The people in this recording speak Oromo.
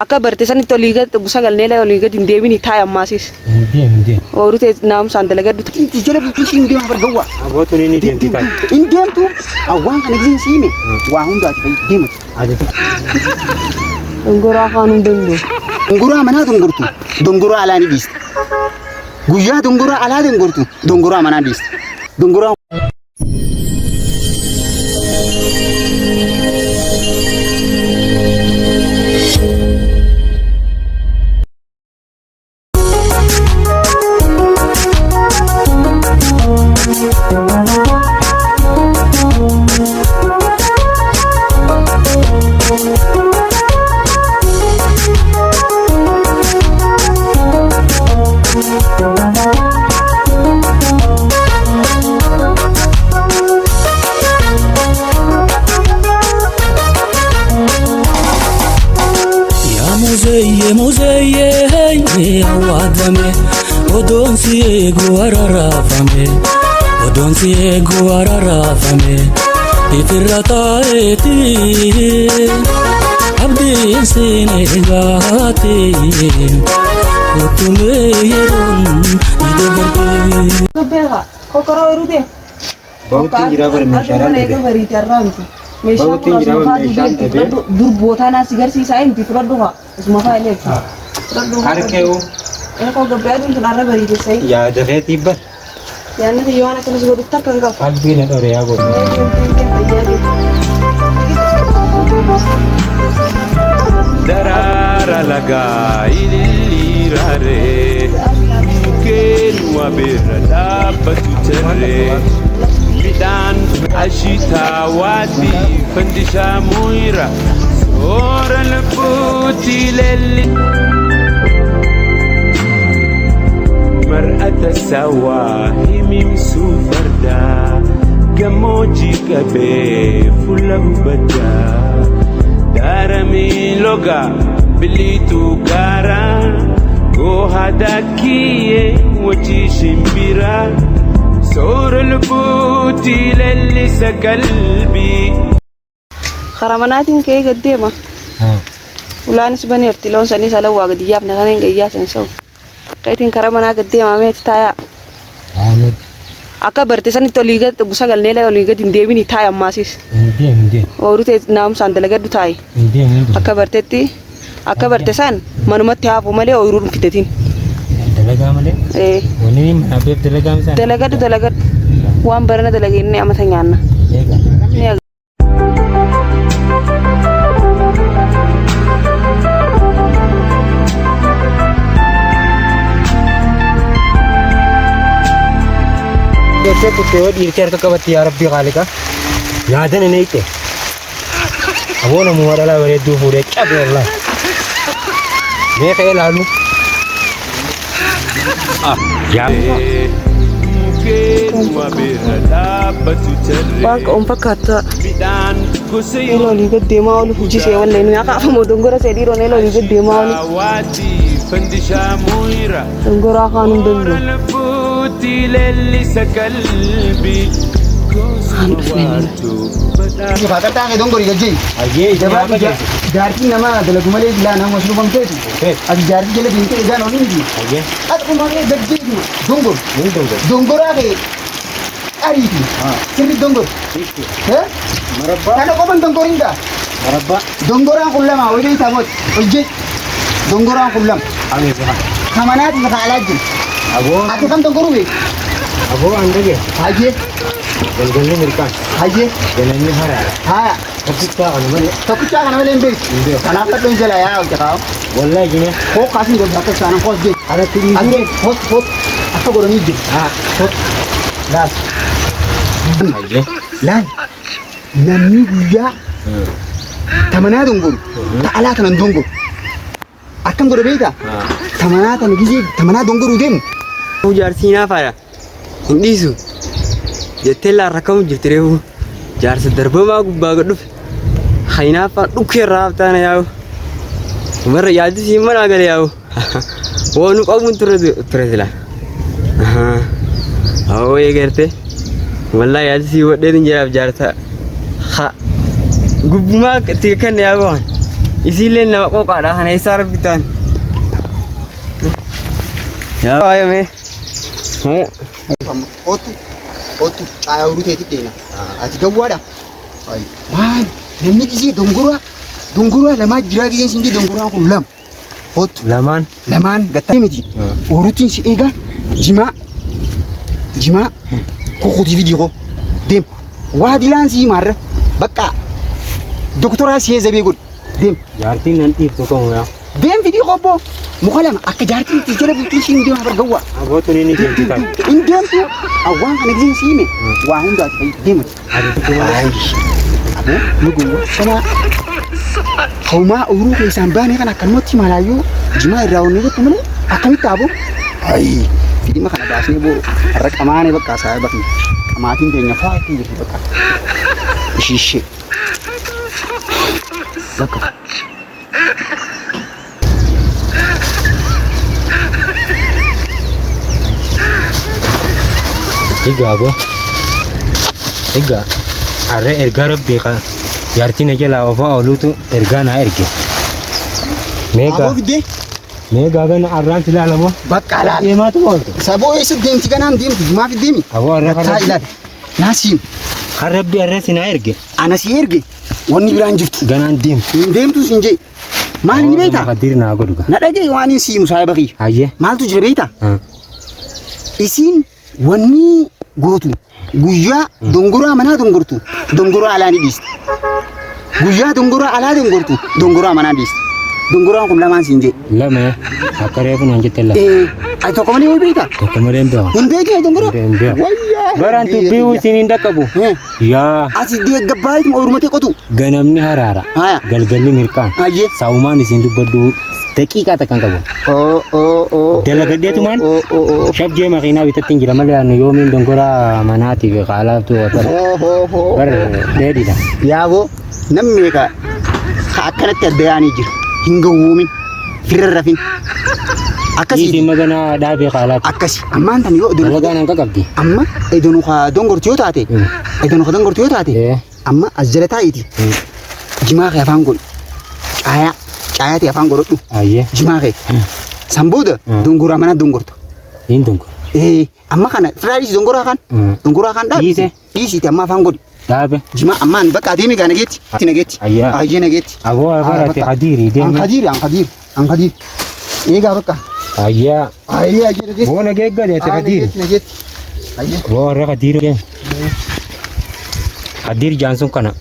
Akka barteessan itti olii gad busa galnee olii gad hin deebiin taa'e ammaasis. Hindi. Oolu ta'e naamsaan dalagaddu. Inti jala bultii hin deemu bargawwa. Abootu ni deemti kai. Hin deemtu awwaan kana gizin siime waa hundaati fayyadu deematu. Ajatu. Dongoraa afaan hin danda'u. Dongoraa manaa dongortu dongoraa alaa ni dhiiste. Guyyaa dongoraa alaa dongortu dongoraa manaa dhiiste. Dongoraa Muzeye awadame odonsi guararafame ifirata eti abdi sinegati kutume yeron ideberte Bega, kokoro irude. Bauti jira bar meeshaan Eega barii jarraanti. Bauti jira bar meeshaan ta'e. Durboota naas garsiisaa inti fudhadhuha. Isuma faayilee. Harkeu Eko gabbaa dun tunarra barii keessai. ya dafeeti bar. Yaanni xiyyoon akkanas godhutti akka hin qabu. Qalbiin dhore yaa godhu. Darara lagaa ililirare mukkeen wabirra dhaabbatu jarre midhaan ashiitaa waaddi fandishaa muuyira soora lubbuutti lelli mar'ata sawaa himimsuu fardaa gammoojjii qabee fuula hubaddaa darami loga bilitu gara gohadakiye waji shimbira soora lubbuutti lellisa qalbii Karamanaatiin kee gaddeema. Ulaanis baneerti loon sanii sala waa gadiyyaaf na kaneen gayyaa san sa'u. Kaitiin karamanaa gaddeema meeti taayaa. Ahmed. Akka barteessan itti olii gad busa galnee olii gad hin deebiin taa'e ammaasis. Hindi. Oolu ta'e naamsaan dalagaddu taa'e. Hindi. Akka barteetti akka barteessan manumatti haafu malee ooyiruu dhunfitetiin. Dalagaa malee. Wani mana beef dalagaa misaan. Dalagaddu waan barana dalageenni amata nyaanna. Eega. Jette kutte dhiirtee harka qabatti yaa rabbii khaalika yaadan inni itti aboona muwadala bareedduu fuudhee cabe wallahi mee ka'ee laalu mukkeen wabirra dhaabbatu jarre Waan ka'uun fakkaata. midhaan gosa Eeloo olii gad deemaa oolu hojisee wallee nuyi akka afamoo dongora see dhiiroon eeloo olii gad deemaa oolu. waaddi fandishaa muuyira Dongora afaan hin danda'u. lubbuutti lellisa qalbii Fakkataa kee dongori gajjii. ayyee Jabaa jaartii nama dalagu malee bilaa nama sulubam teeti. Ati jaartii jala deemtee egaan olii miti. ayyee Ati uumamee gajjii dongor. ni dongo Dongoraa kee ariiti. Sirri dongor. marabba Kana qoban dongorin gaa. marabba Dongoraan kun lama wayii isaa mooti. Hojjee. Dongoraan kun lama. ame sa Kamanaati lafa alaa jiru. aboo Ati kam dongoruu beeku? aboo andage Hayyee. galgalli mirkaan Hayyee. galanni haraara Haa. takkittaa kana malee Tokkichaa kana malee hin beeku. Kanaaf dhadhoon jala yaa hojjetaa. wallahi gine Koo kaasni gosa akka isaanan koos jee. alatti Angee hoos akka godhanii jiru. haa laas ayyee Laal namni guyyaa tamanaa dongoru ta'alaa tanan dongoru akkam godhe beektaa tamanaa tan gizee tamanaa dongoruu deemu. Jaarsi naafaadha. Hin dhiisu. Jettee laarra kamu jirti reefu. Jaarsa darbamaa gubbaa gad dhufe. Hayinaafaa dhukkee irraa haftaana yaa'u. Umarra yaaddi siin manaa gale yaa'u. Waan qabuun ture sila. Awoo eegarte. Wallahi yaaddi sii wadheen jiraaf jaarsa. Ha. Gubbumaa itti kan yaa'u. Isileen nama qoqaadha kana isaa rabbitaan. Yaa waayame. Otu caayaa uruu teetti deema. Ati gawwaadha. Waan namni gisee dongoraa lamaa jiraa giseen siin dongoraan kun lama. Otu lamaan gattaa miti. Uruutiin si eegaa jimaa kukutii fi diikoo deem. Waa dilaan si himaarra bakka doktoraa si eezabee godhe deem. Jaartiin nan dhiibtu qabu yaa. Deem fidii qobboo muka lama akka jaartiin itti jala bultiin siin deemaa bargawwaa. Abootu ni deemti ta'a. In deemtu awwaan kana giseen si hime waa hundaati fayyadu deemati. Aboo nugumaa sana hawmaa uruu keessaan baanee kan akkanumatti malaayyuu jimaa irraa onnee jettu malee akkamitti aboo. Fidima kana baasnee booru har'a qamaanee bakka saa bakki qamaatiin teenya fa'aa ittiin jirti bakka ishishee bakka. Egaa har'a ergaa rabbii kan jaartiin jalaa ofaa ooluutu ergaa naa erge. Meegaa gana arraan si ilaalamoo? Bakka ilaala. Deemaatu ooltu. Saboo eessa deemti ganaan deemti maaf deemi? Aboo har'a Taa ilaala. Naasiin. Kan rabbi har'a si naa erge. Ana si erge wanni biraan jirtu. Ganaan deemtu. Hin deemtu siin jee. Maal ni beektaa? Qaddiir naa godhu gaa. Na dhagee waan hin siimu saa bakii. Hayyee. Maaltu jira beektaa? Isiin wanni gootu guyyaa dongoraa manaa dongortu dongoraa alaa ni dhiisti. Guyyaa dongoraa alaa dongortu dongoraa manaa dhiisti. Dongoraan kun lamaan siin jee. Lama akka reefu naan jette lama. Ay tokko malee way beektaa? Tokko malee hin beeku. Hin beekee dongoraa? Hin beeku. Wayyaa. Baraan tubbii isin hin dhaqqabu. Yaa. Asi deeggabbaayitu orumatee qotu. Ganamni haraara. Haya. Galgalli mirqaan. Hayyee. Saawumaan isin dubbaddu daqiiqaa takkan qabu. Dalagaddeetumaan shabjee makiinaa bitatti hin jira malee anu yoomiin dongoraa manaatiif qaalaatu bar dheedhiidha. Yaaboo namni meeqa akkanatti adda yaanii jira. Hin gowwoomin firra rafin. Akkasii magana dhaabee qaalaatu. Akkasii ammaan tan yoo dalagaan hanqa qabdi. Amma edonu ka dongorti yoo taate amma as jala taa'iti jimaa kee afaan godhu caayaa ta'e afaan godhadhu jimaa kee san booda dongoraa mana dongortu. Hin dongora. Amma kana firaa dhiisi dongoraa kan dhaabe dhiisiiti amma afaan godhu. Dhaabe. Jimaa ammaan bakka adeemi gaa nageetti. Nageetti. Ayyee nageetti. Aboo abarate qadiiri deemi. An qadiiri. Eegaa bakka. Ayyaa. Ayyee nageetti. Boo nageeggade ati qadiiri. Nageetti. Boo warra qadiiri deemi. Qadiiri jaansun kana.